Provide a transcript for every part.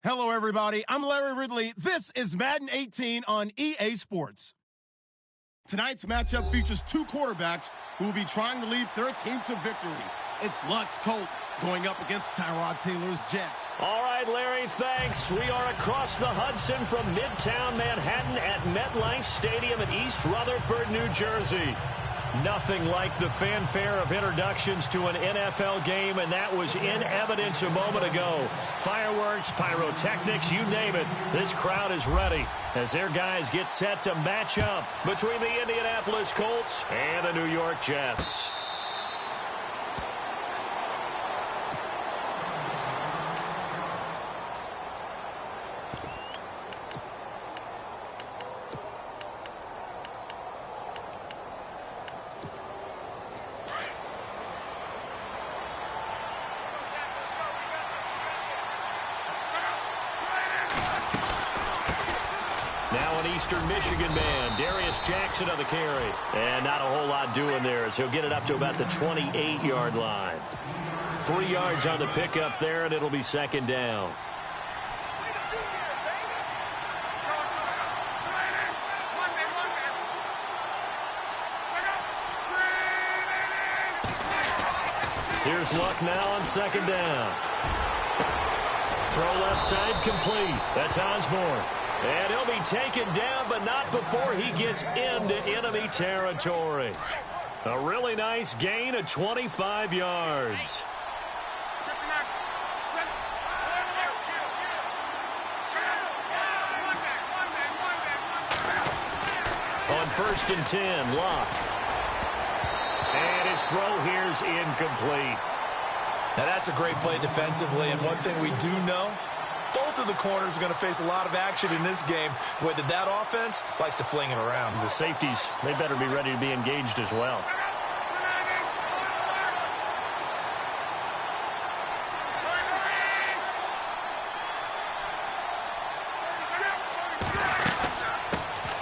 Hello, everybody. I'm Larry Ridley. This is Madden 18 on EA Sports. Tonight's matchup features two quarterbacks who will be trying to lead their team to victory. It's Luck's Colts going up against Tyrod Taylor's Jets. All right, Larry, thanks. We are across the Hudson from Midtown Manhattan at MetLife Stadium in East Rutherford, New Jersey. Nothing like the fanfare of introductions to an NFL game, and that was in evidence a moment ago. Fireworks, pyrotechnics, you name it. This crowd is ready as their guys get set to match up between the Indianapolis Colts and the New York Jets. Now an Eastern Michigan man, Darius Jackson on the carry. And not a whole lot doing there as he'll get it up to about the 28-yard line. 3 yards on the pickup there, and it'll be second down. Here's Luck now on second down. Throw left side complete. That's Osborne. And he'll be taken down, but not before he gets into enemy territory. A really nice gain of 25 yards. On 1st and 10, Luck. And his throw here's incomplete. Now that's a great play defensively, and one thing we do know, both of the corners are going to face a lot of action in this game. The way that offense likes to fling it around. The safeties, they better be ready to be engaged as well.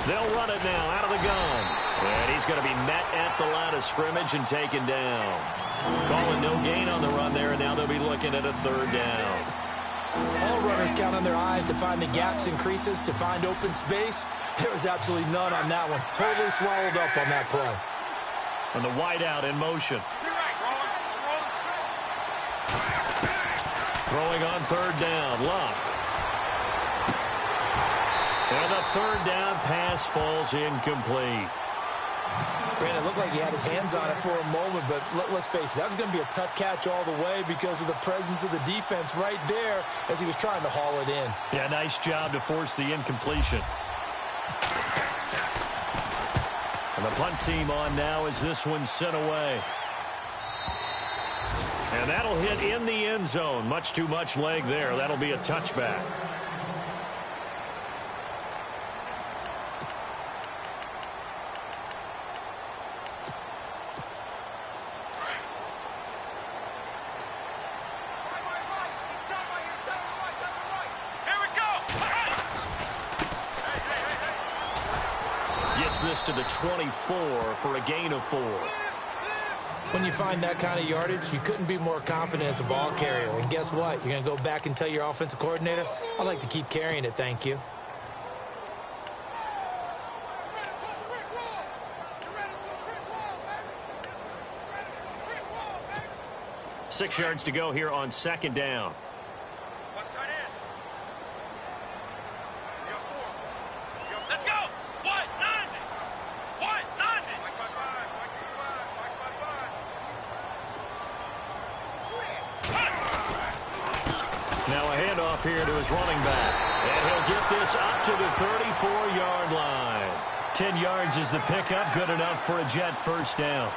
They'll run it now out of the gun. And he's going to be met at the line of scrimmage and taken down. Calling no gain on the run there, and now they'll be looking at a 3rd down. All runners count on their eyes to find the gaps and creases, to find open space. There was absolutely none on that one. Totally swallowed up on that play. And the wideout in motion. Throwing on 3rd down, Luck. And the 3rd down pass falls incomplete. Brandon, it looked like he had his hands on it for a moment, but let's face it, that was going to be a tough catch all the way because of the presence of the defense right there as he was trying to haul it in. Yeah, nice job to force the incompletion. And the punt team on now as this one's sent away. And that'll hit in the end zone. Much too much leg there. That'll be a touchback. This to the 24 for a gain of 4. When you find that kind of yardage, you couldn't be more confident as a ball carrier. And guess what? You're going to go back and tell your offensive coordinator, I'd like to keep carrying it, thank you. Six yards to go here on 2nd down. Now a handoff here to his running back. And he'll get this up to the 34-yard line. 10 yards is the pickup. Good enough for a Jet 1st down.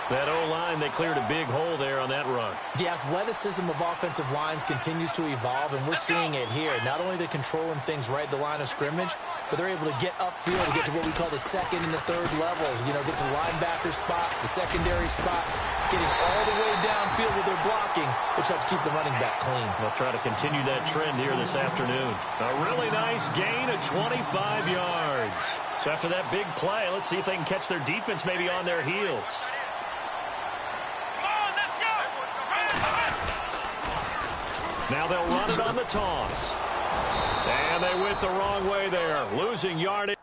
That O-line, they cleared a big hole there on that run. The athleticism of offensive lines continues to evolve, and we're seeing it here. Not only are they controlling things right at the line of scrimmage, but they're able to get upfield to get to what we call the 2nd and the 3rd levels. You know, get to the linebacker spot, the secondary spot, getting all the way downfield with their blocking, which helps keep the running back clean. They'll try to continue that trend here this afternoon. A really nice gain of 25 yards. So after that big play, let's see if they can catch their defense maybe on their heels. Now they'll run it on the toss. And they went the wrong way there, losing yardage.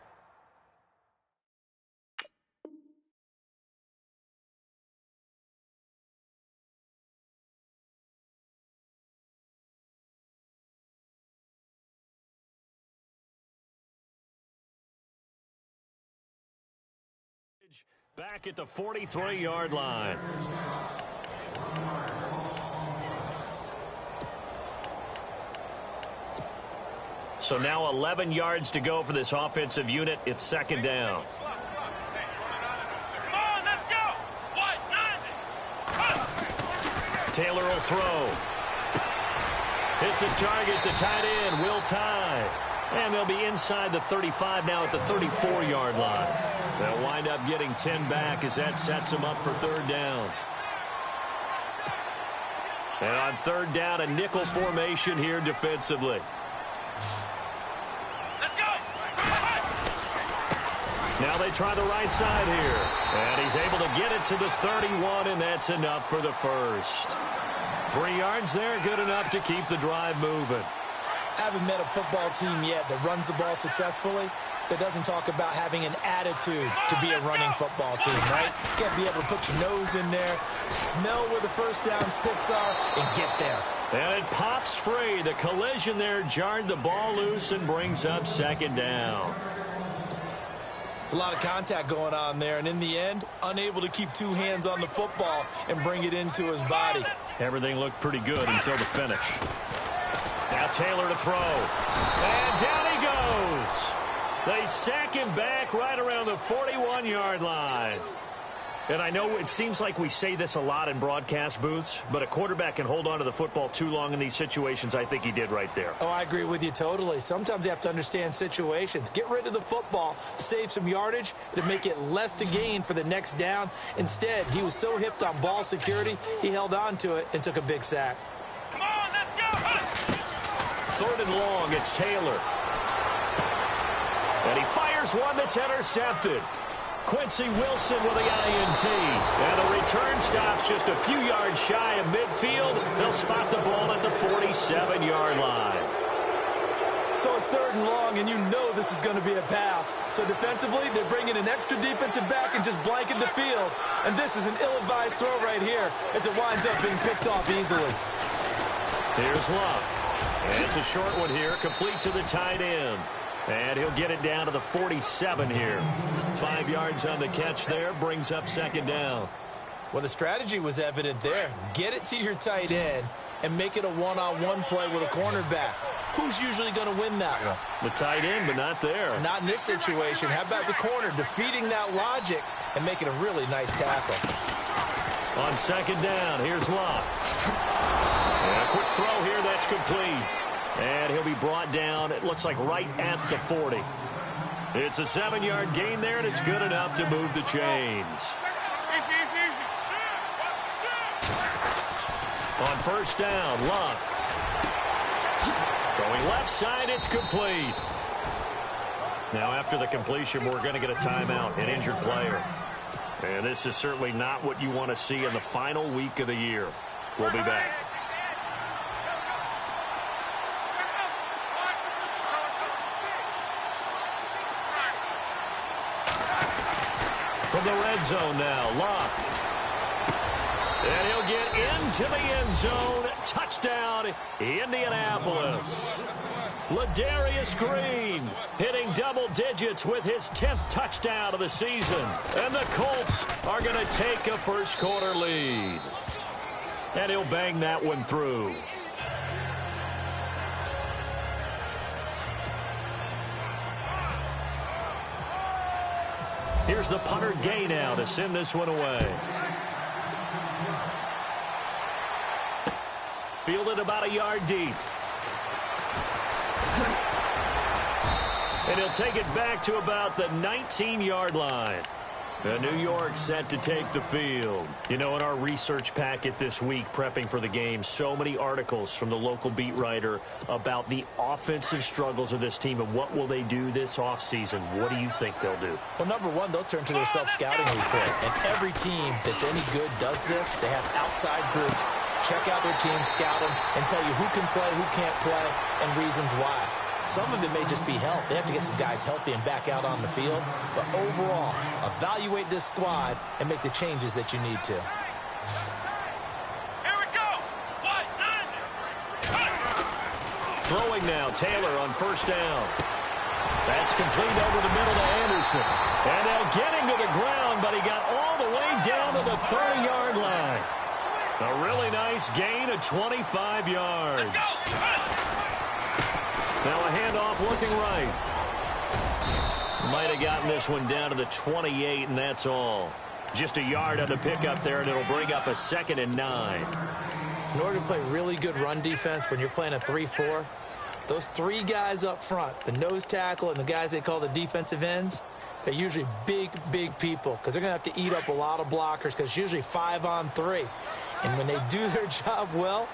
Back at the 43-yard line. So now 11 yards to go for this offensive unit. It's second down. Taylor will throw. Hits his target, the tight end, Will Tye. And they'll be inside the 35 now at the 34-yard line. They'll wind up getting 10 back as that sets them up for third down. And on third down, a nickel formation here defensively. Now they try the right side here. And he's able to get it to the 31, and that's enough for the first. 3 yards there, good enough to keep the drive moving. I haven't met a football team yet that runs the ball successfully that doesn't talk about having an attitude to be a running football team, right? You got to be able to put your nose in there, smell where the first down sticks are, and get there. And it pops free. The collision there jarred the ball loose and brings up second down. It's a lot of contact going on there, and in the end, unable to keep two hands on the football and bring it into his body. Everything looked pretty good until the finish. Now Taylor to throw. And down he goes. They sack him back right around the 41-yard line. And I know it seems like we say this a lot in broadcast booths, but a quarterback can hold on to the football too long in these situations. I think he did right there. Oh, I agree with you totally. Sometimes you have to understand situations. Get rid of the football, save some yardage to make it less to gain for the next down. Instead, he was so hipped on ball security, he held on to it and took a big sack. Come on, let's go. Third and long, it's Taylor. And he fires one that's intercepted. Quincy Wilson with the INT. And the return stops just a few yards shy of midfield. They'll spot the ball at the 47-yard line. So it's third and long, and you know this is going to be a pass. So defensively, they're bringing an extra defensive back and just blanket the field. And this is an ill-advised throw right here as it winds up being picked off easily. Here's Luck. And it's a short one here, complete to the tight end. And he'll get it down to the 47 here. 5 yards on the catch there, brings up second down. Well, the strategy was evident there. Get it to your tight end and make it a one-on-one play with a cornerback. Who's usually going to win that one? The tight end, but not there. Not in this situation. How about the corner defeating that logic and making a really nice tackle? On second down, here's Luck. And a quick throw here, that's complete. And he'll be brought down, it looks like right at the 40. It's a 7-yard gain there, and it's good enough to move the chains. On first down, Luck. Throwing left side, it's complete. Now after the completion, we're going to get a timeout, an injured player. And this is certainly not what you want to see in the final week of the year. We'll be back. From the red zone now, Luck. And he'll get into the end zone. Touchdown, Indianapolis. Ladarius Green hitting double digits with his 10th touchdown of the season. And the Colts are going to take a first-quarter lead. And he'll bang that one through. Here's the punter Gay now to send this one away. Fielded about a yard deep. And he'll take it back to about the 19-yard line. New York set to take the field. You know, in our research packet this week, prepping for the game, so many articles from the local beat writer about the offensive struggles of this team and what will they do this offseason. What do you think they'll do? Well, number one, they'll turn to their self-scouting report. And every team that's any good does this. They have outside groups check out their team, scout them, and tell you who can play, who can't play, and reasons why. Some of it may just be health. They have to get some guys healthy and back out on the field. But overall, evaluate this squad and make the changes that you need to. Here we go. Throwing now, Taylor on first down. That's complete over the middle to Anderson. And they'll get him to the ground, but he got all the way down to the 30-yard line. A really nice gain of 25 yards. Now a handoff looking right. Might have gotten this one down to the 28, and that's all. Just a yard on the pickup there, and it'll bring up a 2nd and 9. In order to play really good run defense when you're playing a 3-4, those 3 guys up front, the nose tackle and the guys they call the defensive ends, they're usually big, big people because they're going to have to eat up a lot of blockers because it's usually 5-on-3. And when they do their job well,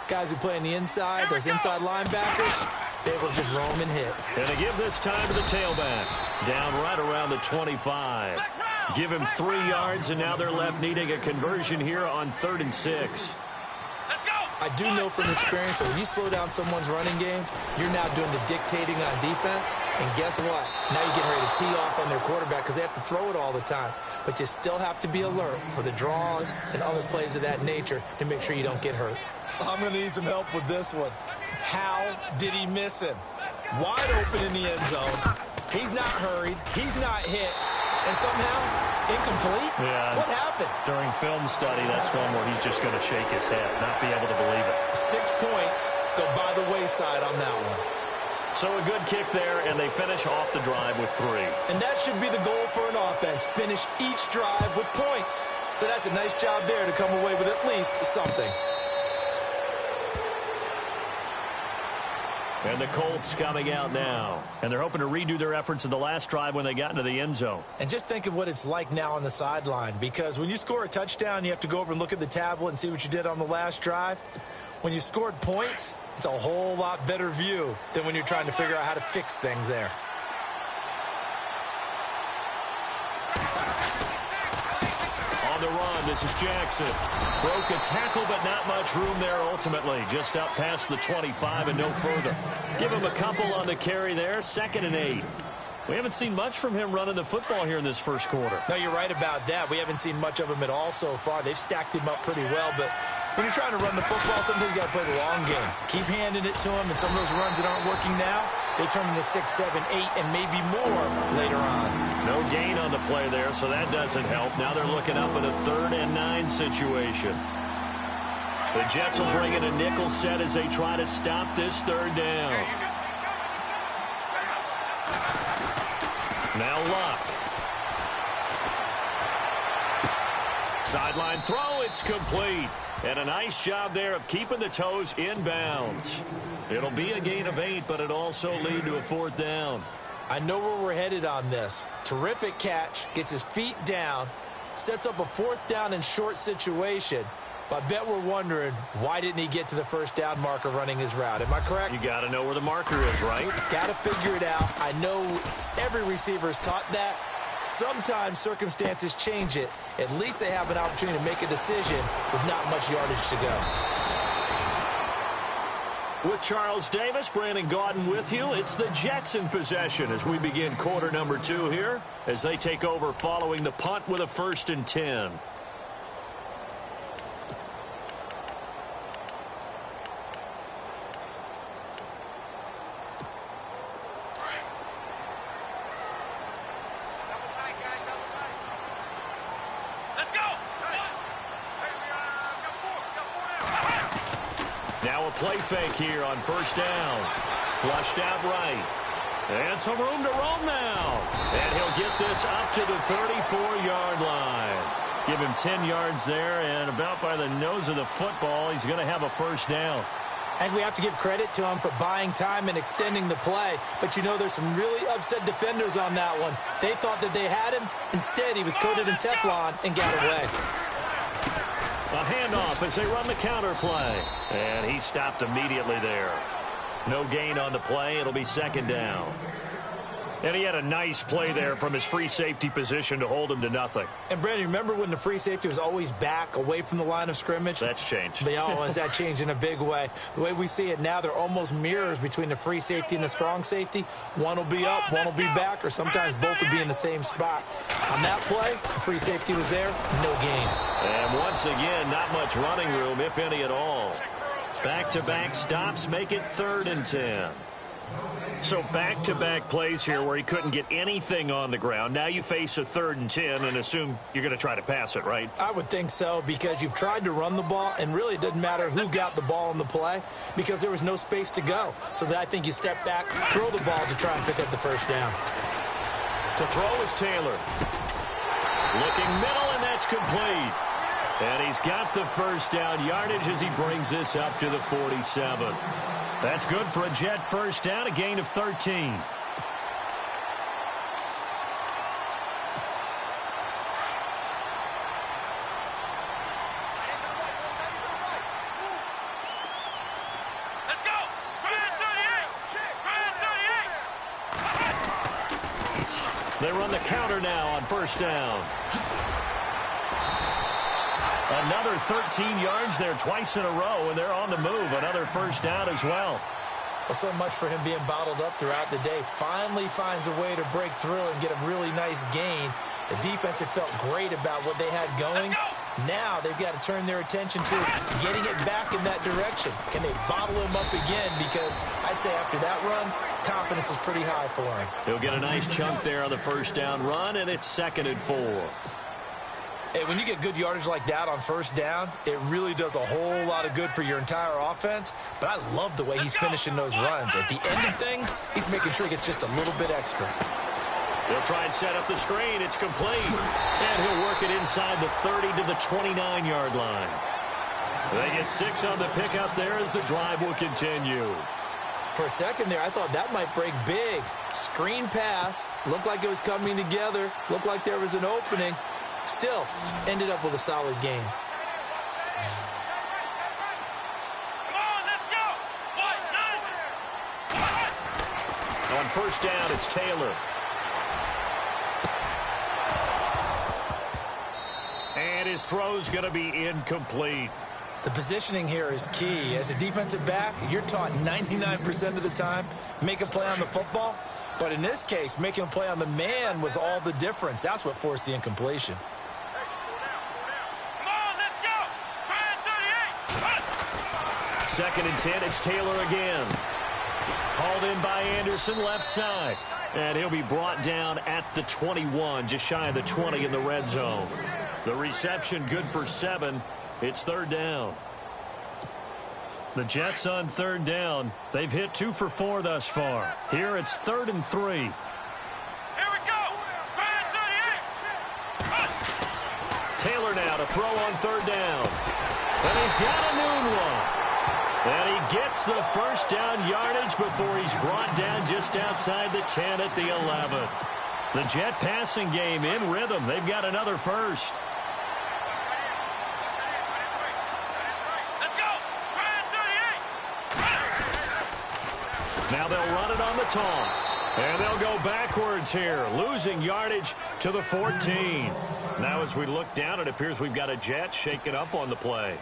guys who play on the inside, those inside linebackers, they will just roam and hit. And they give this time to the tailback. Down right around the 25. Give him 3 yards, and now they're left needing a conversion here on 3rd and 6. I do know from experience that when you slow down someone's running game, you're now doing the dictating on defense. And guess what? Now you're getting ready to tee off on their quarterback because they have to throw it all the time. But you still have to be alert for the draws and other plays of that nature to make sure you don't get hurt. I'm going to need some help with this one. How did he miss him? Wide open in the end zone. He's not hurried. He's not hit. And somehow, incomplete? Yeah. What happened? During film study, that's one where he's just going to shake his head, not be able to believe it. 6 points go by the wayside on that one. So a good kick there, and they finish off the drive with 3. And that should be the goal for an offense. Finish each drive with points. So that's a nice job there to come away with at least something. And the Colts coming out now. And they're hoping to redo their efforts in the last drive when they got into the end zone. And just think of what it's like now on the sideline. Because when you score a touchdown, you have to go over and look at the tablet and see what you did on the last drive. When you scored points, it's a whole lot better view than when you're trying to figure out how to fix things there. On the run, this is Jackson. Broke a tackle, but not much room there ultimately. Just up past the 25 and no further. Give him a couple on the carry there. 2nd and 8. We haven't seen much from him running the football here in this first quarter. No, you're right about that. We haven't seen much of him at all so far. They've stacked him up pretty well, but when you're trying to run the football, sometimes you got to play the long game. Keep handing it to him, and some of those runs that aren't working now, they turn into 6, 7, 8, and maybe more later on. No gain on the play there, so that doesn't help. Now they're looking up at a 3rd and 9 situation. The Jets will bring in a nickel set as they try to stop this 3rd down. Now Luck. Sideline throw, it's complete. And a nice job there of keeping the toes inbounds. It'll be a gain of 8, but it also lead to a 4th down. I know where we're headed on this. Terrific catch, gets his feet down, sets up a 4th down and short situation. But I bet we're wondering, why didn't he get to the 1st down marker running his route? Am I correct? You got to know where the marker is, right? Got to figure it out. I know every receiver is taught that. Sometimes circumstances change it. At least they have an opportunity to make a decision with not much yardage to go. With Charles Davis, Brandon Gaudin with you. It's the Jets in possession as we begin quarter number 2 here as they take over following the punt with a 1st and 10. Play fake here on 1st down. Flushed out right. And some room to roam now. And he'll get this up to the 34-yard line. Give him 10 yards there, and about by the nose of the football, he's going to have a 1st down. And we have to give credit to him for buying time and extending the play. But you know, there's some really upset defenders on that one. They thought that they had him. Instead, he was coated in Teflon and got away. A handoff as they run the counter play. And he stopped immediately there. No gain on the play. It'll be 2nd down. And he had a nice play there from his free safety position to hold him to nothing. And, Brandon, remember when the free safety was always back away from the line of scrimmage? That's changed. That changed in a big way. The way we see it now, they're almost mirrors between the free safety and the strong safety. One will be up, one will be back, or sometimes both will be in the same spot. On that play, the free safety was there, no gain. And once again, not much running room, if any at all. Back-to-back stops make it 3rd and 10. So back-to-back plays here where he couldn't get anything on the ground. Now you face a 3rd and 10 and assume you're going to try to pass it, right? I would think so, because you've tried to run the ball, and really it didn't matter who got the ball in the play because there was no space to go. So I think you step back, throw the ball to try and pick up the first down. To throw is Taylor. Looking middle, and that's complete. And he's got the first down yardage as he brings this up to the 47. That's good for a Jet first down, a gain of 13. Let's go! They run the counter now on first down. Another 13 yards there twice in a row, and they're on the move. Another first down as well. Well, so much for him being bottled up throughout the day. Finally finds a way to break through and get a really nice gain. The defense had felt great about what they had going. Now they've got to turn their attention to getting it back in that direction. Can they bottle him up again? Because I'd say after that run, confidence is pretty high for him. He'll get a nice chunk there on the first down run, and it's 2nd and 4. Hey, when you get good yardage like that on first down, it really does a whole lot of good for your entire offense. But I love the way he's finishing those runs. At the end of things, he's making sure he gets just a little bit extra. He'll try and set up the screen. It's complete. And he'll work it inside the 30 to the 29-yard line. They get 6 on the pickup there as the drive will continue. For a second there, I thought that might break big. Screen pass. Looked like it was coming together. Looked like there was an opening. Still, ended up with a solid game. Come on, let's go! On first down, it's Taylor. And his throw's going to be incomplete. The positioning here is key. As a defensive back, you're taught 99% of the time, make a play on the football. But in this case, making a play on the man was all the difference. That's what forced the incompletion. Come on, let's go! 2nd and 10, it's Taylor again. Hauled in by Anderson, left side. And he'll be brought down at the 21, just shy of the 20 in the red zone. The reception good for 7. It's 3rd down. The Jets on 3rd down. They've hit 2 for 4 thus far. Here it's 3rd and 3. Here we go! Taylor now to throw on 3rd down. And he's got a new one. And he gets the first down yardage before he's brought down just outside the 10 at the 11. The Jet passing game in rhythm. They've got another first. Now they'll run it on the toss. And they'll go backwards here, losing yardage to the 14. Now as we look down, it appears we've got a Jet shaking up on the play.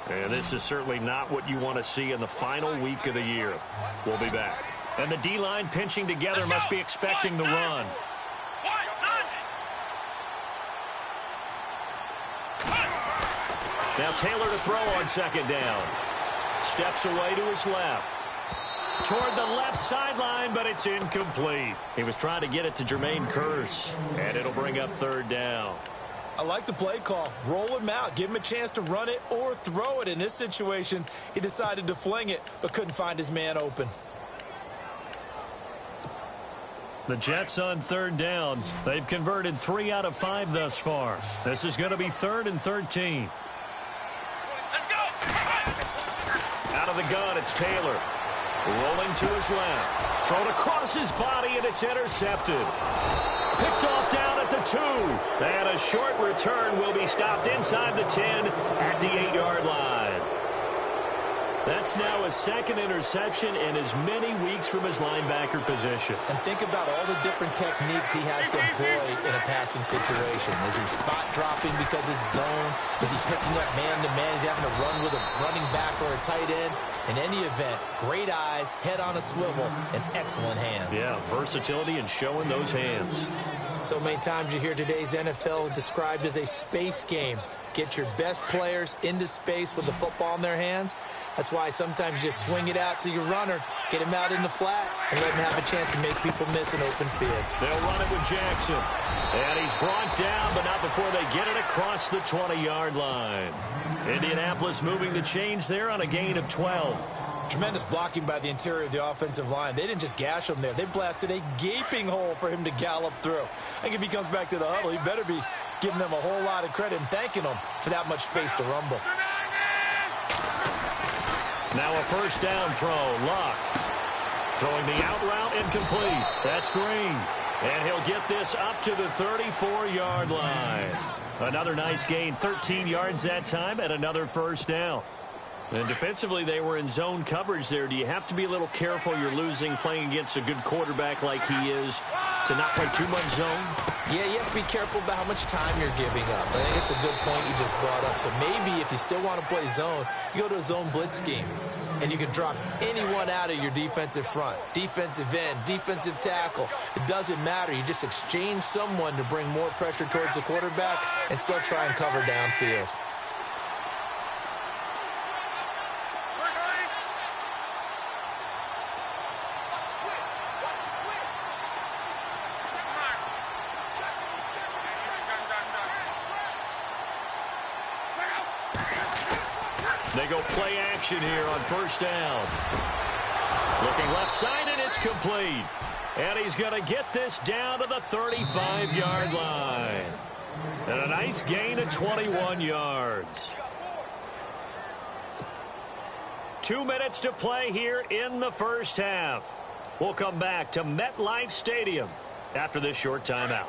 And this is certainly not what you want to see in the final week of the year. We'll be back. And the D-line pinching together must be expecting the run. Now Taylor to throw on 2nd down. Steps away to his left. Toward the left sideline, but it's incomplete. He was trying to get it to Jermaine Kearse, and it'll bring up 3rd down. I like the play call. Roll him out. Give him a chance to run it or throw it. In this situation, he decided to fling it, but couldn't find his man open. The Jets on 3rd down. They've converted 3 out of 5 thus far. This is going to be 3rd and 13. Out of the gun, it's Taylor. Rolling to his left. Thrown across his body, and it's intercepted. Picked off down at the 2. And a short return will be stopped inside the 10 at the 8-yard line. That's now his second interception in as many weeks from his linebacker position. And think about all the different techniques he has to employ in a passing situation. Is he spot dropping because it's zone? Is he picking up man-to-man? Is he having to run with a running back or a tight end? In any event, great eyes, head on a swivel, and excellent hands. Yeah, versatility and showing those hands. So many times you hear today's NFL described as a space game. Get your best players into space with the football in their hands. That's why sometimes you swing it out to your runner, get him out in the flat, and let him have a chance to make people miss an open field. They'll run it with Jackson. And he's brought down, but not before they get it across the 20-yard line. Indianapolis moving the chains there on a gain of 12. Tremendous blocking by the interior of the offensive line. They didn't just gash him there. They blasted a gaping hole for him to gallop through. I think if he comes back to the huddle, he better be giving them a whole lot of credit and thanking them for that much space to rumble. Now a first down throw. Luck throwing the out route incomplete. That's Green. And he'll get this up to the 34-yard line. Another nice gain, 13 yards that time, and another first down. And defensively, they were in zone coverage there. Do you have to be a little careful? You're losing playing against a good quarterback like he is to not play too much zone? Yeah, you have to be careful about how much time you're giving up. I think it's a good point you just brought up. So maybe if you still want to play zone, you go to a zone blitz scheme. And you can drop anyone out of your defensive front. Defensive end, defensive tackle. It doesn't matter. You just exchange someone to bring more pressure towards the quarterback and still try and cover downfield. They go play action here on first down. Looking left side, and it's complete. And he's going to get this down to the 35-yard line. And a nice gain of 21 yards. 2 minutes to play here in the first half. We'll come back to MetLife Stadium after this short timeout.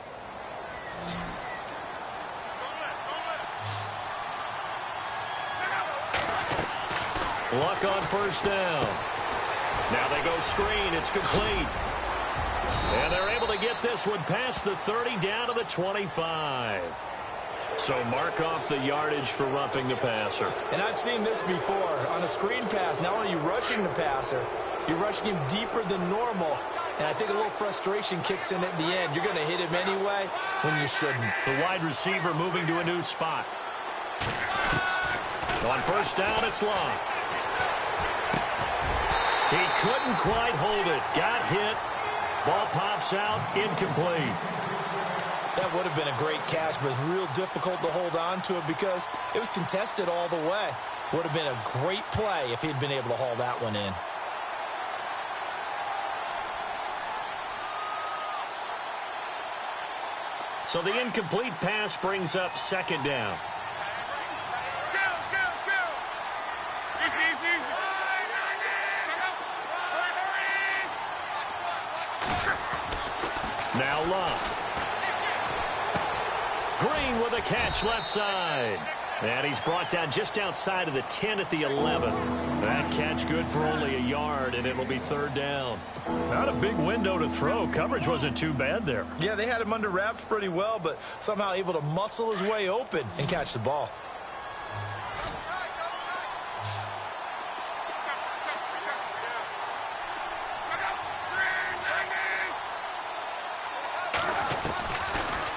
Luck on first down. Now they go screen. It's complete. And they're able to get this one past the 30 down to the 25. So mark off the yardage for roughing the passer. And I've seen this before. On a screen pass, not only are you rushing the passer, you're rushing him deeper than normal. And I think a little frustration kicks in at the end. You're going to hit him anyway when you shouldn't. The wide receiver moving to a new spot. On first down, it's Long. He couldn't quite hold it. Got hit. Ball pops out. Incomplete. That would have been a great catch, but it's real difficult to hold on to it because it was contested all the way. Would have been a great play if he'd been able to haul that one in. So the incomplete pass brings up second down. Now Love. Green with a catch left side. And he's brought down just outside of the 10 at the 11. That catch good for only a yard, and it'll be third down. Not a big window to throw. Coverage wasn't too bad there. Yeah, they had him under wraps pretty well, but somehow able to muscle his way open and catch the ball.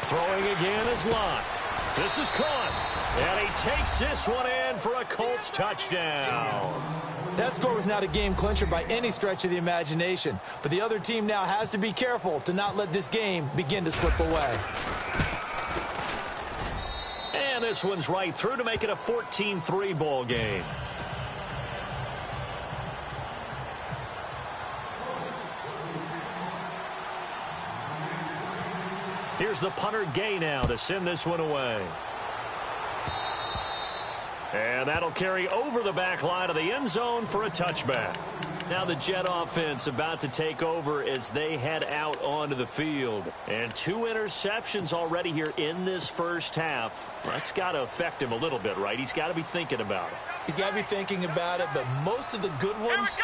Throwing again is Lott. This is caught. And he takes this one in for a Colts touchdown. That score was not a game clincher by any stretch of the imagination. But the other team now has to be careful to not let this game begin to slip away. And this one's right through to make it a 14-3 ball game. Here's the punter Gay now to send this one away. And that'll carry over the back line of the end zone for a touchback. Now the Jet offense about to take over as they head out onto the field. And 2 interceptions already here in this first half. That's got to affect him a little bit, right? He's got to be thinking about it. He's got to be thinking about it, but most of the good ones,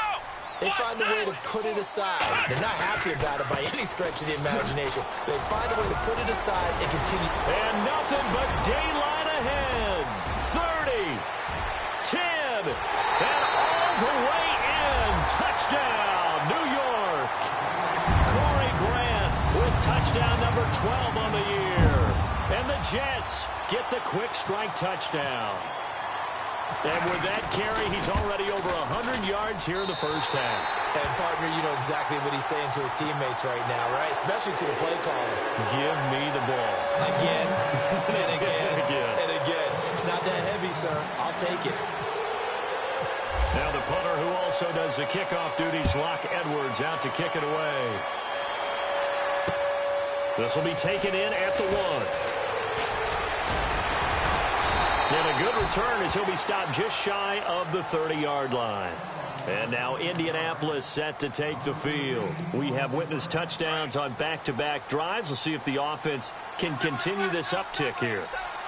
they find a way to put it aside. They're not happy about it by any stretch of the imagination. They find a way to put it aside and continue. And nothing but daylight ahead. 30, 10, and all the way in. Touchdown, New York. Corey Grant with touchdown number 12 on the year. And the Jets get the quick strike touchdown. And with that carry, he's already over 100 yards here in the first half. And, partner, you know exactly what he's saying to his teammates right now, right? Especially to the play caller. Give me the ball. Again, and again, and again. It's not that heavy, sir. I'll take it. Now the punter who also does the kickoff duties, Locke Edwards, out to kick it away. This will be taken in at the 1. And a good return as he'll be stopped just shy of the 30-yard line. And now Indianapolis set to take the field. We have witnessed touchdowns on back-to-back drives. We'll see if the offense can continue this uptick here.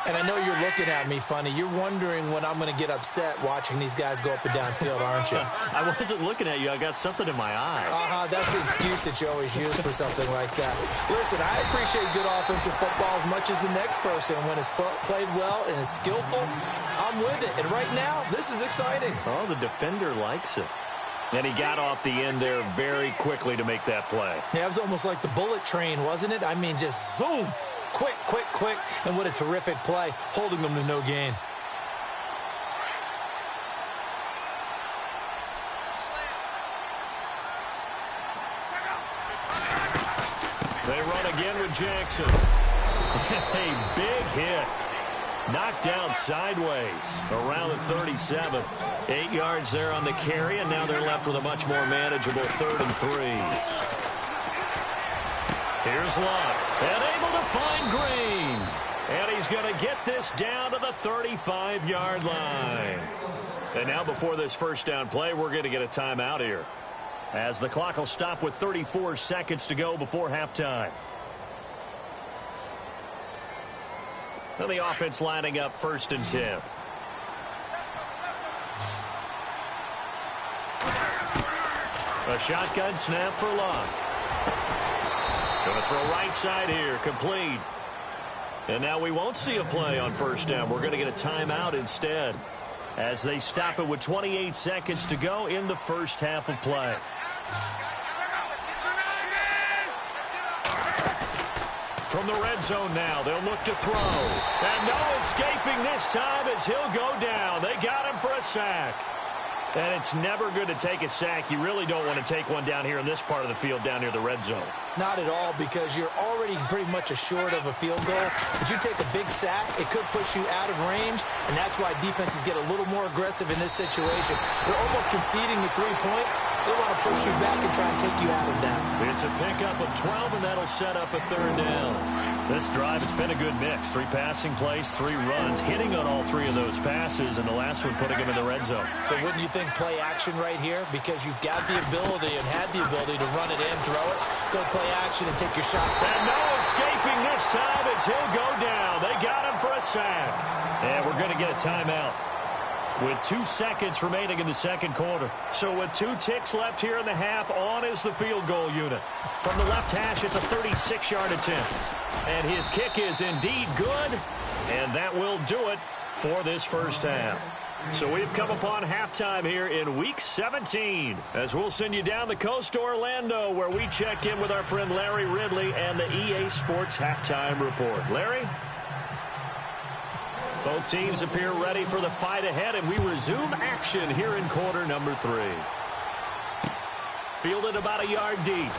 And I know you're looking at me funny. You're wondering when I'm going to get upset watching these guys go up and down field, aren't you? I wasn't looking at you. I got something in my eye. That's the excuse that you always use for something like that. Listen, I appreciate good offensive football as much as the next person. When it's played well and is skillful, I'm with it. And right now, this is exciting. Oh, the defender likes it. And he got off the end there very quickly to make that play. Yeah, it was almost like the bullet train, wasn't it? I mean, just zoom. Quick, quick, quick. And what a terrific play, holding them to no gain. They run again with Jackson. A big hit. Knocked down sideways around the 37. 8 yards there on the carry, and now they're left with a much more manageable 3rd and 3. Here's Locke, and able to find Green. And he's going to get this down to the 35-yard line. And now before this first down play, we're going to get a timeout here, as the clock will stop with 34 seconds to go before halftime. And the offense lining up 1st and 10. A shotgun snap for Locke. Going to throw right side here, complete. And now we won't see a play on 1st down. We're going to get a timeout instead, as they stop it with 28 seconds to go in the first half of play. From the red zone now, they'll look to throw. And no escaping this time as he'll go down. They got him for a sack. And it's never good to take a sack. You really don't want to take one down here in this part of the field down near the red zone. Not at all, because you're already pretty much assured of a field goal. But you take a big sack, it could push you out of range, and that's why defenses get a little more aggressive in this situation. They're almost conceding the 3 points. They want to push you back and try and take you out of that. It's a pickup of 12, and that'll set up a 3rd down. This drive, it's been a good mix. 3 passing plays, 3 runs, hitting on all 3 of those passes, and the last one putting them in the red zone. So wouldn't you think play action right here? Because you've got the ability and had the ability to run it in, throw it, go play action and take your shot. And no escaping this time as he'll go down. They got him for a sack. And we're going to get a timeout with 2 seconds remaining in the 2nd quarter. So with 2 ticks left here in the half, on is the field goal unit. From the left hash, it's a 36-yard attempt. And his kick is indeed good, and that will do it for this first half. So we've come upon halftime here in Week 17, as we'll send you down the coast to Orlando, where we check in with our friend Larry Ridley and the EA Sports Halftime Report. Larry? Both teams appear ready for the fight ahead, and we resume action here in quarter number 3. Fielded about a yard deep.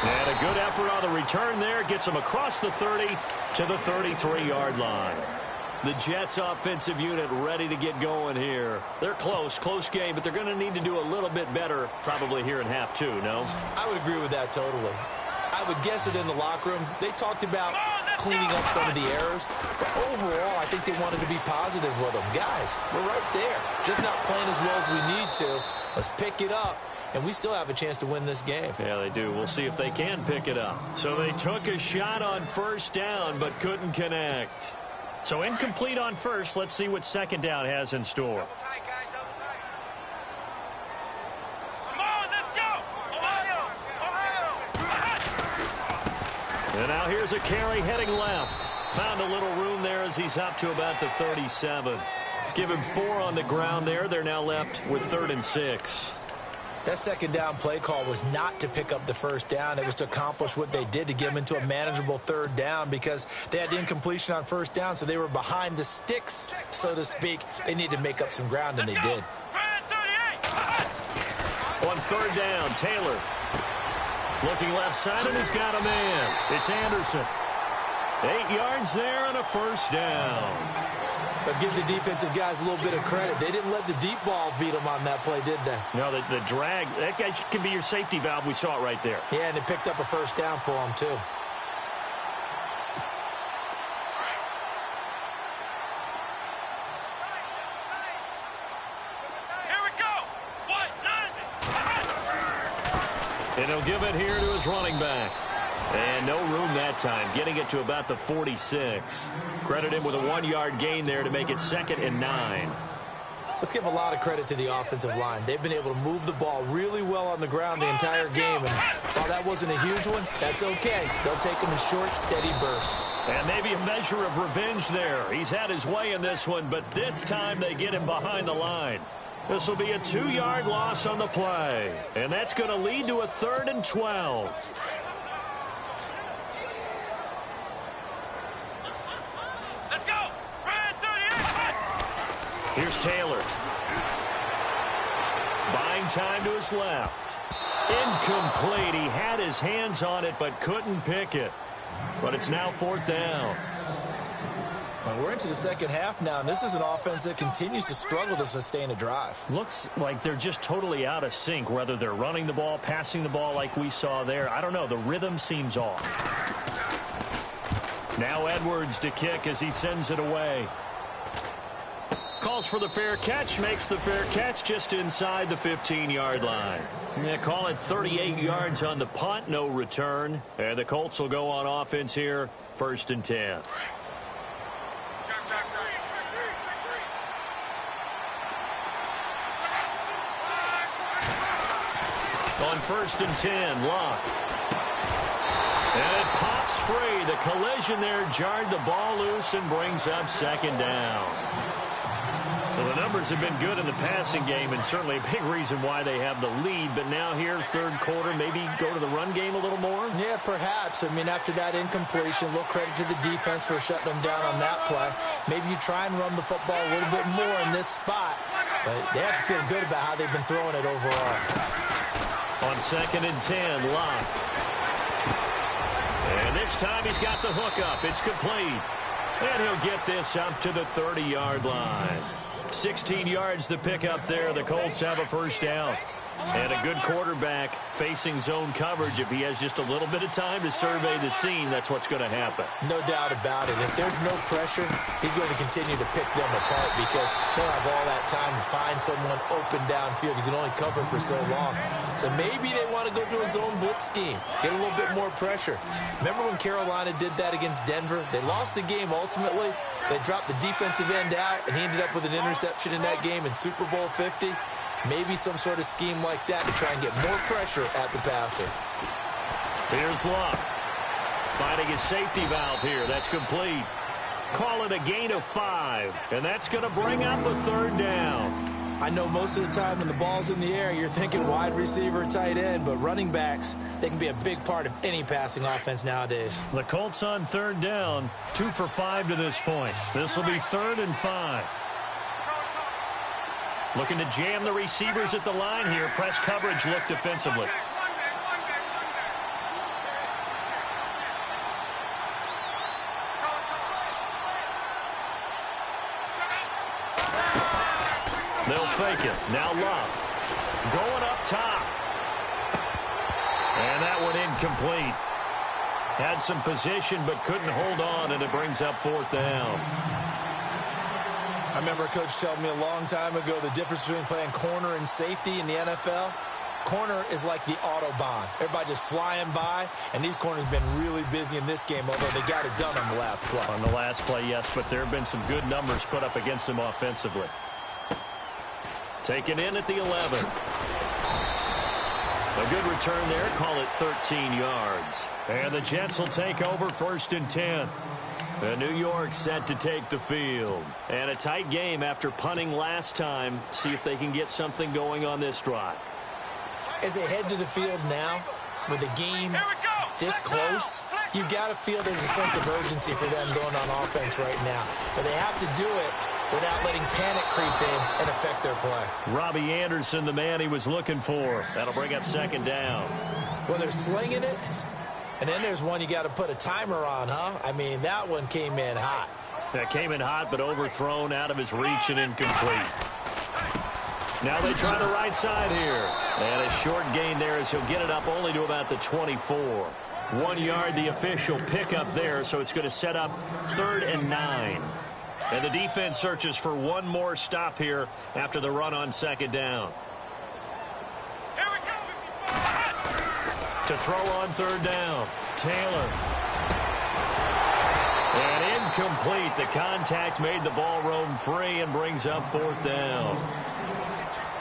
And a good effort on the return there. Gets him across the 30 to the 33-yard line. The Jets offensive unit ready to get going here. They're close game, but they're going to need to do a little bit better probably here in half 2, no? I would agree with that totally. I would guess it in the locker room. They talked about cleaning up some of the errors. But overall, I think they wanted to be positive with them. Guys, we're right there. Just not playing as well as we need to. Let's pick it up, and we still have a chance to win this game. Yeah, they do. We'll see if they can pick it up. So they took a shot on first down, but couldn't connect. So incomplete on first. Let's see what second down has in store. And now here's a carry heading left. Found a little room there as he's up to about the 37. Give him 4 on the ground there. They're now left with 3rd and 6. That second down play call was not to pick up the first down. It was to accomplish what they did, to get them into a manageable 3rd down, because they had the incompletion on first down, so they were behind the sticks, so to speak. They needed to make up some ground, and they did. On 3rd down, Taylor. Looking left side, and he's got a man. It's Anderson. 8 yards there and a first down. But give the defensive guys a little bit of credit. They didn't let the deep ball beat them on that play, did they? No, the drag, that guy can be your safety valve. We saw it right there. Yeah, and it picked up a first down for them, too. And he'll give it here to his running back. And no room that time, getting it to about the 46. Credit him with a 1-yard gain there to make it 2nd and 9. Let's give a lot of credit to the offensive line. They've been able to move the ball really well on the ground the entire game. And while that wasn't a huge one, that's okay. They'll take them in short, steady bursts. And maybe a measure of revenge there. He's had his way in this one, but this time they get him behind the line. This will be a 2-yard loss on the play. And that's going to lead to a 3rd and 12. Let's go! Red 38! Here's Taylor. Buying time to his left. Incomplete. He had his hands on it but couldn't pick it. But it's now 4th down. Well, we're into the second half now, and this is an offense that continues to struggle to sustain a drive. Looks like they're just totally out of sync, whether they're running the ball, passing the ball like we saw there. I don't know. The rhythm seems off. Now Edwards to kick as he sends it away. Calls for the fair catch, makes the fair catch just inside the 15-yard line. They call it 38 yards on the punt, no return. And the Colts will go on offense here, 1st and 10. On 1st and 10, Locke. And it pops free. The collision there jarred the ball loose and brings up 2nd down. So the numbers have been good in the passing game, and certainly a big reason why they have the lead. But now here, 3rd quarter, maybe go to the run game a little more? Yeah, perhaps. I mean, after that incompletion, a little credit to the defense for shutting them down on that play. Maybe you try and run the football a little bit more in this spot. But they have to feel good about how they've been throwing it overall. On 2nd and 10, Locke. And this time he's got the hook up. It's complete. And he'll get this up to the 30-yard line. 16 yards to pick up there. The Colts have a first down. And a good quarterback facing zone coverage. If he has just a little bit of time to survey the scene, that's what's going to happen. No doubt about it. If there's no pressure, he's going to continue to pick them apart because he'll have all that time to find someone open downfield. You can only cover for so long. So maybe they want to go to a zone blitz scheme, get a little bit more pressure. Remember when Carolina did that against Denver? They lost the game ultimately. They dropped the defensive end out, and he ended up with an interception in that game in Super Bowl 50. Maybe some sort of scheme like that to try and get more pressure at the passer. Here's Locke. Finding his safety valve here. That's complete. Call it a gain of 5. And that's going to bring up a 3rd down. I know most of the time when the ball's in the air, you're thinking wide receiver, tight end, but running backs, they can be a big part of any passing offense nowadays. The Colts on 3rd down. 2 for 5 to this point. This will be 3rd and 5. Looking to jam the receivers at the line here. Press coverage look defensively. They'll fake it. Now Love. Going up top. And that one incomplete. Had some position but couldn't hold on, and it brings up 4th down. I remember a coach telling me a long time ago the difference between playing corner and safety in the NFL. Corner is like the Autobahn. Everybody just flying by, and these corners have been really busy in this game, although they got it done on the last play. On the last play, yes, but there have been some good numbers put up against them offensively. Taken in at the 11. A good return there. Call it 13 yards. And the Jets will take over 1st and 10. And New York set to take the field. And a tight game after punting last time. See if they can get something going on this drive. As they head to the field now, with the game this close, you've got to feel there's a sense of urgency for them going on offense right now. But they have to do it without letting panic creep in and affect their play. Robbie Anderson, the man he was looking for. That'll bring up 2nd down. Well, they're slinging it, and then there's one you got to put a timer on, huh? I mean, that one came in hot. That came in hot, but overthrown, out of his reach, and incomplete. Now they try the right side here. And a short gain there as he'll get it up only to about the 24. 1 yard, the official pickup there, so it's going to set up 3rd and 9. And the defense searches for one more stop here after the run on 2nd down. Here we go. To throw on 3rd down, Taylor. And incomplete. The contact made the ball roam free and brings up 4th down.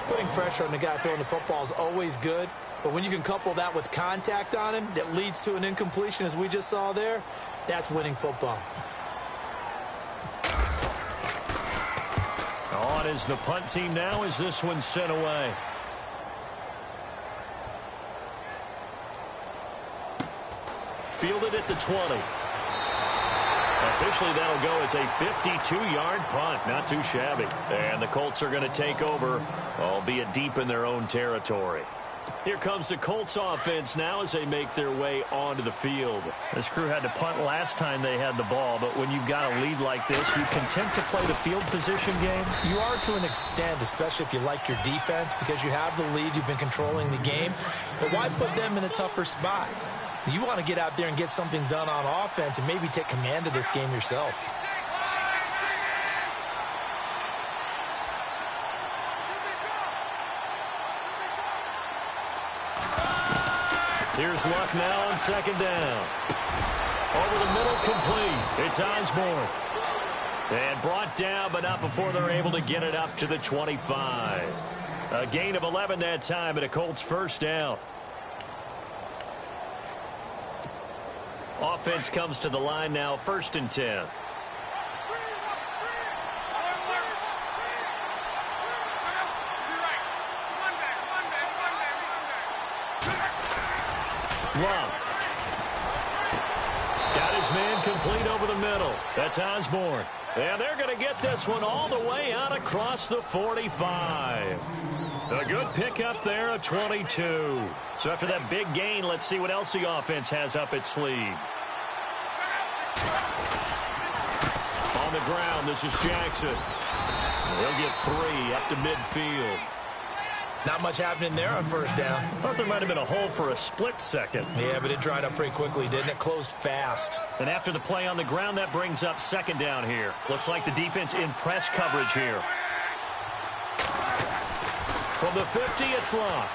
Putting pressure on the guy throwing the football is always good, but when you can couple that with contact on him that leads to an incompletion, as we just saw there, that's winning football. On is the punt team now as this one's sent away. Fielded at the 20. Officially, that'll go as a 52-yard punt. Not too shabby. And the Colts are going to take over, albeit deep in their own territory. Here comes the Colts offense now as they make their way onto the field. This crew had to punt last time they had the ball, but when you've got a lead like this, you content to play the field position game? You are to an extent, especially if you like your defense, because you have the lead, you've been controlling the game. But why put them in a tougher spot? You want to get out there and get something done on offense and maybe take command of this game yourself. Here's Luck now on 2nd down. Over the middle, complete. It's Osborne. And brought down, but not before they're able to get it up to the 25. A gain of 11 that time, and a Colts 1st down. Offense comes to the line now, 1st and 10. Love. Got his man complete over the middle. That's Osborne. And they're going to get this one all the way out across the 45. A good pickup there, a 22. So after that big gain, let's see what else the offense has up its sleeve. On the ground, this is Jackson. He'll get 3 up to midfield. Not much happening there on 1st down. Thought there might have been a hole for a split second. Yeah, but it dried up pretty quickly, didn't it? Closed fast. And after the play on the ground, that brings up 2nd down here. Looks like the defense in press coverage here. From the 50, it's Luck.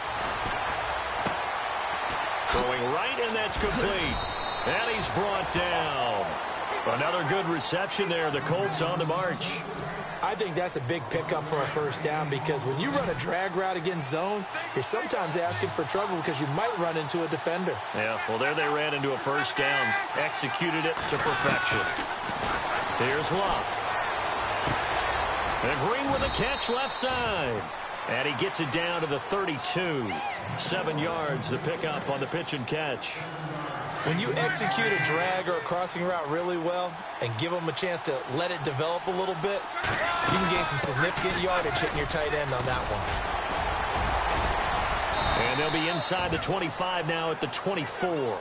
Going right, and that's complete. And he's brought down. Another good reception there. The Colts on the march. I think that's a big pickup for a 1st down because when you run a drag route against zone, you're sometimes asking for trouble because you might run into a defender. Yeah, well, there they ran into a 1st down. Executed it to perfection. Here's Luck. And Green with a catch left side. And he gets it down to the 32. 7 yards, the pickup on the pitch and catch. When you execute a drag or a crossing route really well and give them a chance to let it develop a little bit, you can gain some significant yardage hitting your tight end on that one. And they'll be inside the 25 now at the 24.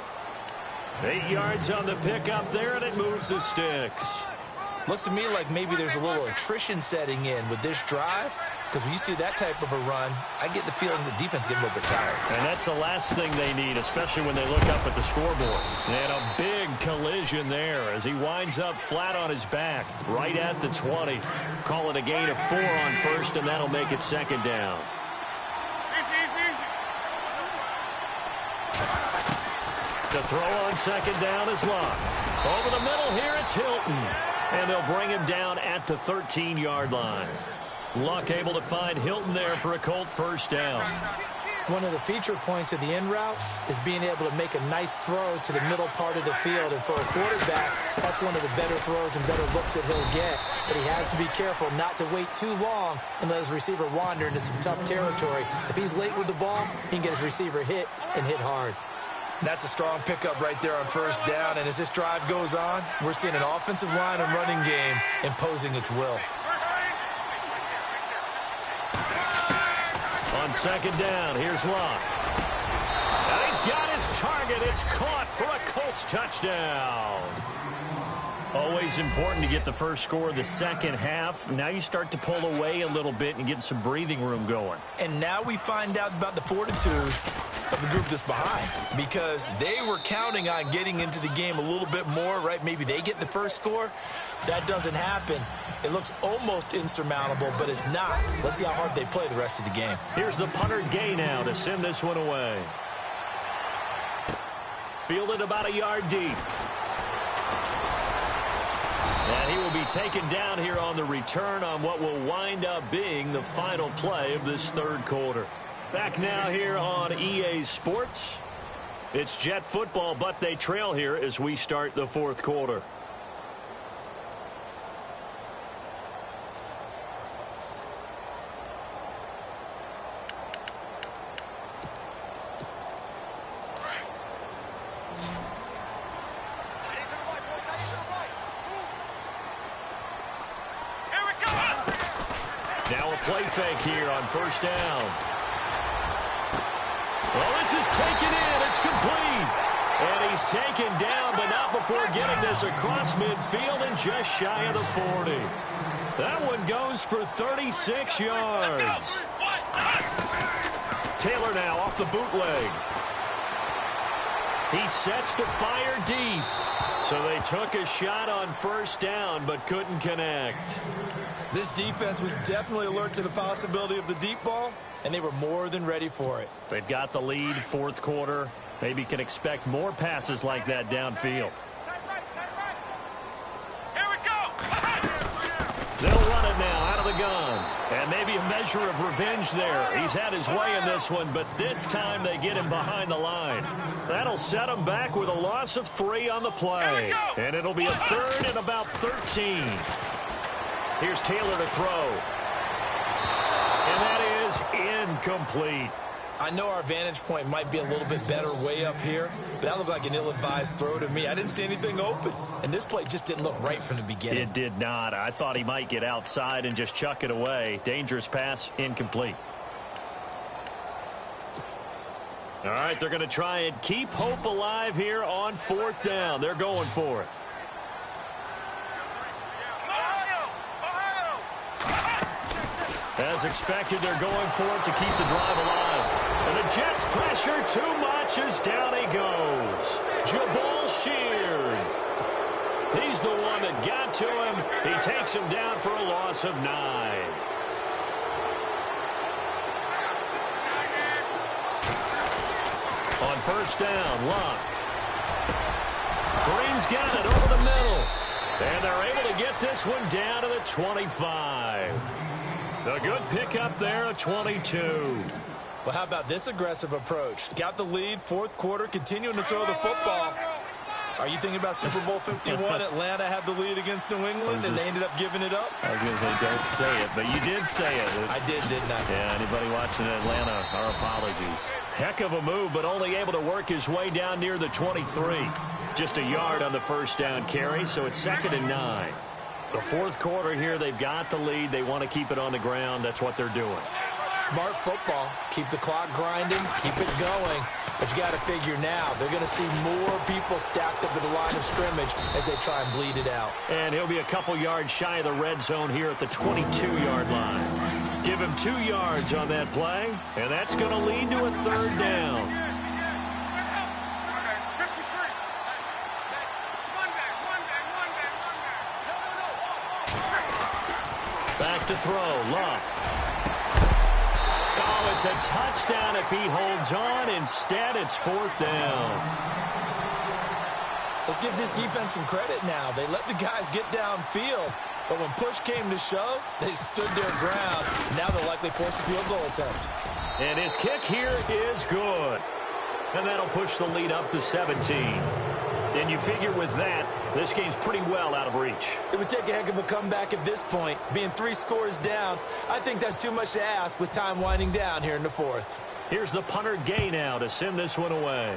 8 yards on the pickup there, and it moves the sticks. Looks to me like maybe there's a little attrition setting in with this drive, because when you see that type of a run, I get the feeling the defense get a little bit tired. And that's the last thing they need, especially when they look up at the scoreboard. And a big big collision there as he winds up flat on his back right at the 20. Call it a gain of 4 on first, and that'll make it second down. To throw on second down is Luck. Over the middle here, it's Hilton. And they'll bring him down at the 13-yard line. Luck able to find Hilton there for a Colt first down. One of the feature points of the in route is being able to make a nice throw to the middle part of the field. And for a quarterback, that's one of the better throws and better looks that he'll get. But he has to be careful not to wait too long and let his receiver wander into some tough territory. If he's late with the ball, he can get his receiver hit and hit hard. That's a strong pickup right there on first down. And as this drive goes on, we're seeing an offensive line and running game imposing its will. On second down, here's Luck. And he's got his target. It's caught for a Colts touchdown. Always important to get the first score of the second half. Now you start to pull away a little bit and get some breathing room going. And now we find out about the fortitude of the group that's behind, because they were counting on getting into the game a little bit more, right? Maybe they get the first score. That doesn't happen. It looks almost insurmountable, but it's not. Let's see how hard they play the rest of the game. Here's the punter Gay now to send this one away. Fielded about a yard deep. And he will be taken down here on the return on what will wind up being the final play of this third quarter. Back now here on EA Sports. It's Jet football, but they trail here as we start the fourth quarter. Now a play fake here on first down. Well, this is taken in. It's complete. And he's taken down, but not before getting this across midfield and just shy of the 40. That one goes for 36 yards. Taylor now off the bootleg. He sets to fire deep. So they took a shot on first down, but couldn't connect. This defense was definitely alert to the possibility of the deep ball, and they were more than ready for it. They've got the lead, fourth quarter. Maybe can expect more passes like that downfield. Here we go. They'll run it now out of the gun. And maybe a measure of revenge there. He's had his way in this one, but this time they get him behind the line. That'll set him back with a loss of 3 on the play. And it'll be a third and about 13. Here's Taylor to throw. And that is incomplete. I know our vantage point might be a little bit better way up here, but that looked like an ill-advised throw to me. I didn't see anything open, and this play just didn't look right from the beginning. It did not. I thought he might get outside and just chuck it away. Dangerous pass, incomplete. All right, they're going to try and keep hope alive here on fourth down. They're going for it. As expected, they're going for it to keep the drive alive. And the Jets pressure too much as down he goes. Jabal Sheard. He's the one that got to him. He takes him down for a loss of 9. On first down, Luck. Green's got it over the middle. And they're able to get this one down to the 25. A good pickup there at 22. Well, how about this aggressive approach? Got the lead, fourth quarter, continuing to throw the football. Are you thinking about Super Bowl 51? Atlanta had the lead against New England, and they ended up giving it up? I was going to say, don't say it, but you did say it. I did, didn't I? Yeah, anybody watching Atlanta, our apologies. Heck of a move, but only able to work his way down near the 23. Just a yard on the first down carry, so it's 2nd and 9. The fourth quarter here, they've got the lead. They want to keep it on the ground. That's what they're doing. Smart football. Keep the clock grinding. Keep it going. But you got to figure now, they're going to see more people stacked up at the line of scrimmage as they try and bleed it out. And he'll be a couple yards shy of the red zone here at the 22-yard line. Give him 2 yards on that play, and that's going to lead to a third down. to throw. Love. Oh, it's a touchdown if he holds on. Instead, it's 4th down. Let's give this defense some credit now. They let the guys get downfield. But when push came to shove, they stood their ground. Now they'll likely force a field goal attempt. And his kick here is good. And that'll push the lead up to 17. And you figure with that, this game's pretty well out of reach. It would take a heck of a comeback at this point. Being 3 scores down, I think that's too much to ask with time winding down here in the 4th. Here's the punter Gay now to send this one away.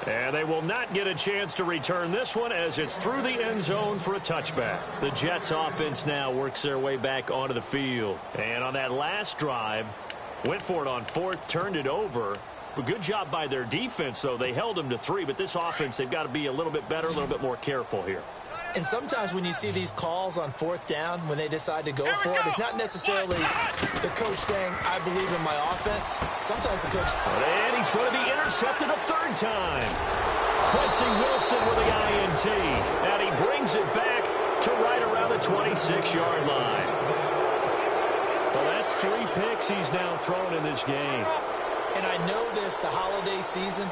And they will not get a chance to return this one as it's through the end zone for a touchback. The Jets offense now works their way back onto the field. And on that last drive, went for it on 4th, turned it over. But good job by their defense, though. They held them to 3, but this offense, they've got to be a little bit better, a little bit more careful here. And sometimes when you see these calls on 4th down, when they decide to go for it, it's not necessarily the coach saying, I believe in my offense. Sometimes the coach... And he's going to be intercepted a 3rd time. Quincy Wilson with the INT. And he brings it back to right around the 26-yard line. Well, that's 3 picks he's now thrown in this game. And I know this, the holiday season,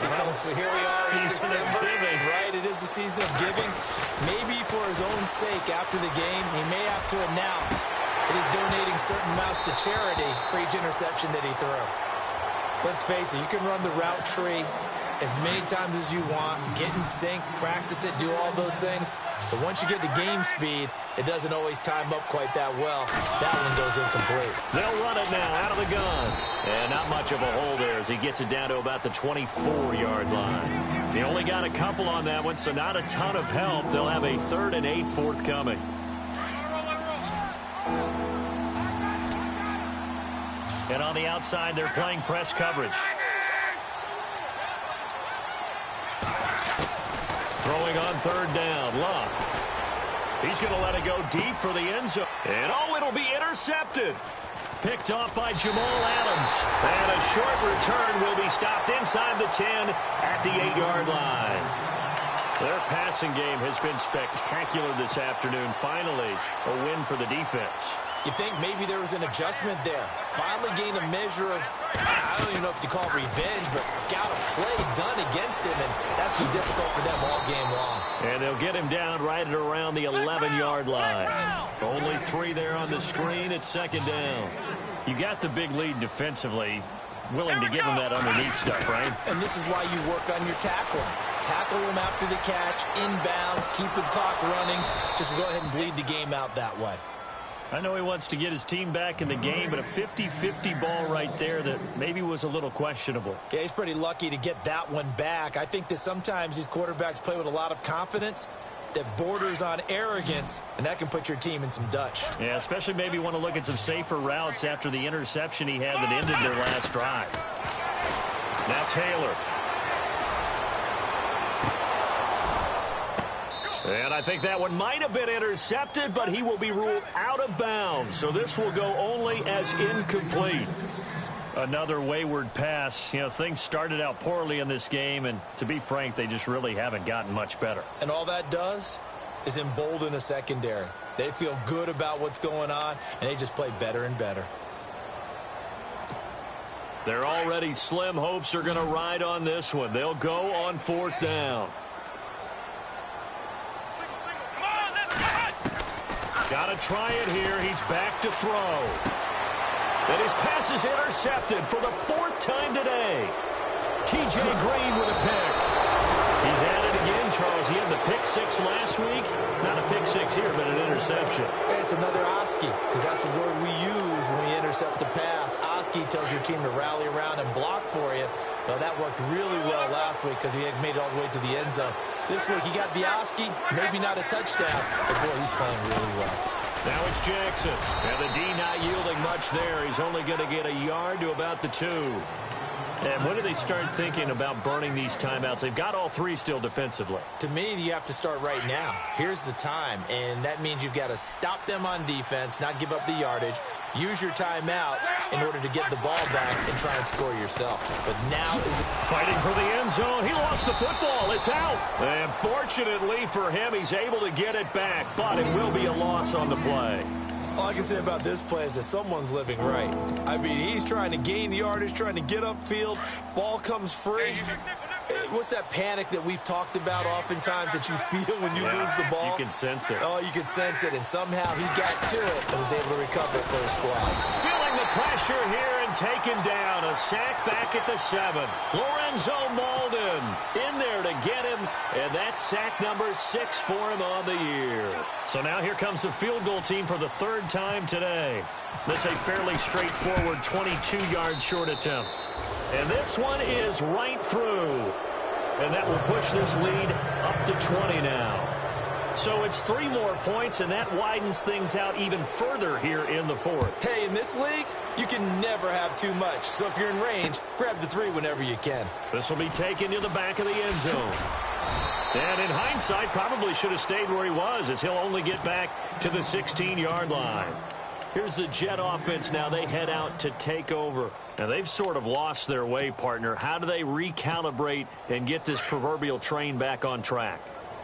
because here we are in December, right? It is the season of giving. Maybe for his own sake, after the game, he may have to announce that he's donating certain amounts to charity for each interception that he threw. Let's face it, you can run the route tree as many times as you want, get in sync, practice it, do all those things. But once you get to game speed, it doesn't always time up quite that well. That one goes incomplete. They'll run it now out of the gun. And not much of a hole there as he gets it down to about the 24-yard line. He only got a couple on that one, so not a ton of help. They'll have a 3rd and 8 forthcoming. And on the outside, they're playing press coverage. Throwing on 3rd down, Love. He's going to let it go deep for the end zone. And, oh, it'll be intercepted. Picked off by Jamal Adams. And a short return will be stopped inside the 10 at the 8-yard line. Their passing game has been spectacular this afternoon. Finally, a win for the defense. You think maybe there was an adjustment there. Finally gained a measure of, I don't even know if you call it revenge, but got a play done against him, and that's been difficult for them all game long. And they'll get him down right at around the 11-yard line. Only 3 there on the screen at 2nd down. You got the big lead defensively. Willing to give him that underneath stuff, right? And this is why you work on your tackling. Tackle him after the catch, inbounds, keep the clock running. Just go ahead and bleed the game out that way. I know he wants to get his team back in the game, but a 50-50 ball right there that maybe was a little questionable. Yeah, he's pretty lucky to get that one back. I think that sometimes these quarterbacks play with a lot of confidence that borders on arrogance, and that can put your team in some Dutch. Yeah, especially maybe want to look at some safer routes after the interception he had that ended their last drive. Now Taylor. And I think that one might have been intercepted, but he will be ruled out of bounds. So this will go only as incomplete. Another wayward pass. You know, things started out poorly in this game, and to be frank, they just really haven't gotten much better. And all that does is embolden a secondary. They feel good about what's going on, and they just play better and better. Their already slim hopes are going to ride on this one. They'll go on 4th down. Got to try it here. He's back to throw. And his pass is intercepted for the 4th time today. T.J. Green with a pick. He's at it again, Charles. He had the pick 6 last week. Not a pick 6 here, but an interception. It's another Oski, because that's the word we use when we intercept the pass. Oski tells your team to rally around and block for you. Well, that worked really well last week because he had made it all the way to the end zone. This week, he got the Oski, maybe not a touchdown, but boy, he's playing really well. Now it's Jackson, and the D not yielding much there. He's only going to get a yard to about the 2. And when do they start thinking about burning these timeouts? They've got all three still defensively. To me, you have to start right now. Here's the time, and that means you've got to stop them on defense, not give up the yardage, use your timeouts in order to get the ball back and try and score yourself. But now is fighting for the end zone. He lost the football. It's out. And fortunately for him, he's able to get it back, but it will be a loss on the play. All I can say about this play is that someone's living right. I mean, he's trying to gain yardage, trying to get upfield. Ball comes free. What's that panic that we've talked about oftentimes that you feel when you lose the ball? You can sense it. Oh, you can sense it, and somehow he got to it and was able to recover it for his squad. Feeling the pressure here and taken down. A sack back at the 7. Lorenzo Malden in there to get him, and that's sack number 6 for him on the year. So now here comes the field goal team for the 3rd time today. This is a fairly straightforward 22-yard short attempt. And this one is right through. And that will push this lead up to 20 now. So it's 3 more points, and that widens things out even further here in the 4th. Hey, in this league, you can never have too much. So if you're in range, grab the 3 whenever you can. This will be taken to the back of the end zone. And in hindsight, probably should have stayed where he was, as he'll only get back to the 16-yard line. Here's the Jet offense now. They head out to take over. Now, they've sort of lost their way, partner. How do they recalibrate and get this proverbial train back on track?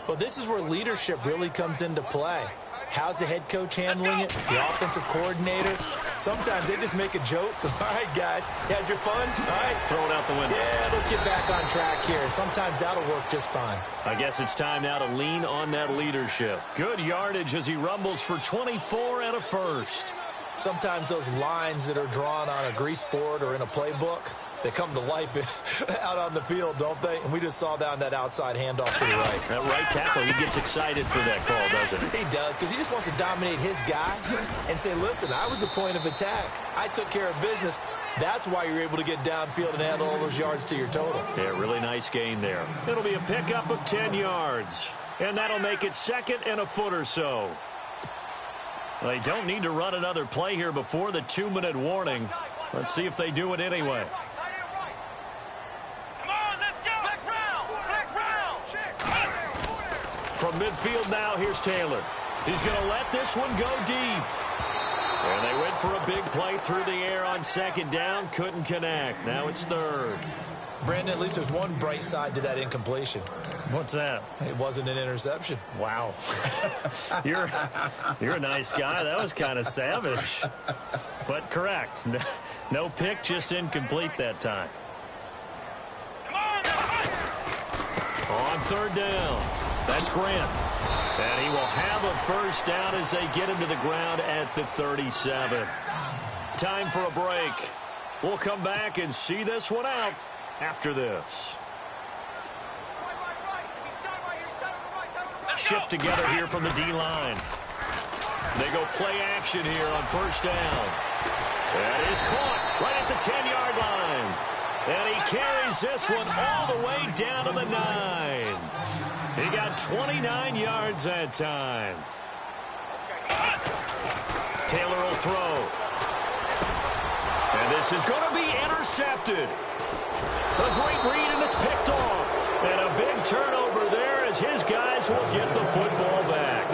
Well, this is where leadership really comes into play. How's the head coach handling it? The offensive coordinator? Sometimes they just make a joke. All right, guys, you had your fun? All right. Throw it out the window. Yeah, let's get back on track here. And sometimes that'll work just fine. I guess it's time now to lean on that leadership. Good yardage as he rumbles for 24 and a first. Sometimes those lines that are drawn on a grease board or in a playbook, they come to life out on the field, don't they? And we just saw down that outside handoff to the right. That right tackle, he gets excited for that call, doesn't he? He does, because he just wants to dominate his guy and say, listen, I was the point of attack. I took care of business. That's why you're able to get downfield and add all those yards to your total. Yeah, really nice gain there. It'll be a pickup of 10 yards. And that'll make it 2nd and a foot or so. They don't need to run another play here before the 2-minute warning. Let's see if they do it anyway. Come on, let's go. Next round. From midfield now, here's Taylor. He's going to let this one go deep. And they went for a big play through the air on 2nd down. Couldn't connect. Now it's 3rd. Brandon, at least there's one bright side to that incompletion. What's that? It wasn't an interception. Wow. You're a nice guy. That was kind of savage. But correct. No pick, just incomplete that time. On 3rd down. That's Grant. And he will have a first down as they get him to the ground at the 37. Time for a break. We'll come back and see this one out after this. Shift together here from the D-line. They go play action here on 1st down. That is caught right at the 10-yard line. And he carries this one all the way down to the 9. He got 29 yards that time. Taylor will throw. And this is going to be intercepted. A great read, and it's picked off. And a big turnover there as his guys will get the football back.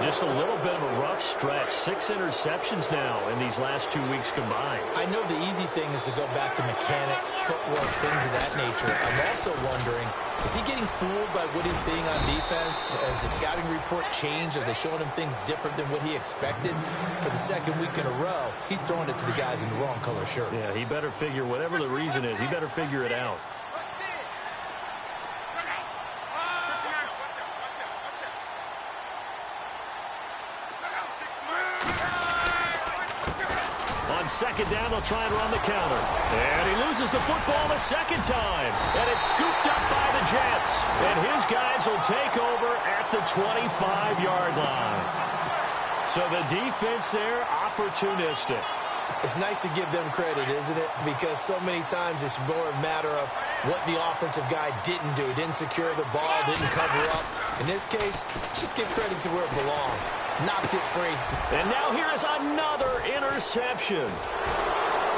Just a little bit of a rough stretch. 6 interceptions now in these last 2 weeks combined. I know the easy thing is to go back to mechanics, footwork, things of that nature. I'm also wondering, is he getting fooled by what he's seeing on defense? Has the scouting report changed? Are they showing him things different than what he expected? For the 2nd week in a row, he's throwing it to the guys in the wrong color shirts. Yeah, he better figure, whatever the reason is, he better figure it out. On 2nd down, they'll try and run the counter. And he loses the football the 2nd time. And it's scooped up by the Jets. And his guys will take over at the 25-yard line. So the defense there, opportunistic. It's nice to give them credit, isn't it? Because so many times it's more a matter of what the offensive guy didn't do. Didn't secure the ball, didn't cover up. In this case, just give credit to where it belongs. Knocked it free. And now here is another interception.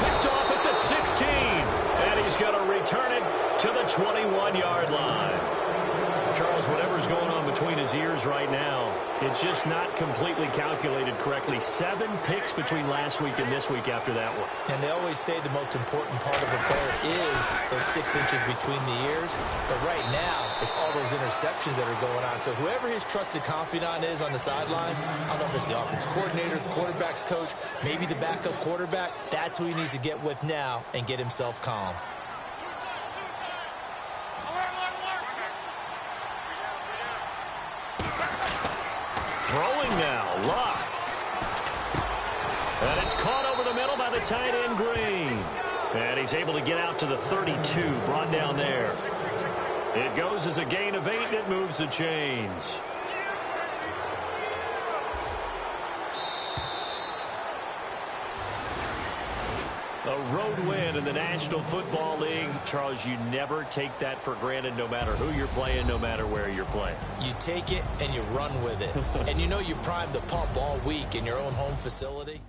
Picked off at the 16. And he's going to return it to the 21-yard line. Charles, whatever's going on between his ears right now, it's just not completely calculated correctly. 7 picks between last week and this week after that one. And they always say the most important part of a player is those 6 inches between the ears. But right now, it's all those interceptions that are going on. So whoever his trusted confidant is on the sidelines, I don't know if it's the offensive coordinator, the quarterback's coach, maybe the backup quarterback, that's who he needs to get with now and get himself calm. Throwing now, Luck. And it's caught over the middle by the tight end, Green. And he's able to get out to the 32, brought down there. It goes as a gain of 8, and it moves the chains. A road win in the National Football League. Charles, you never take that for granted, no matter who you're playing, no matter where you're playing. You take it and you run with it. And you know you primed the pump all week in your own home facility.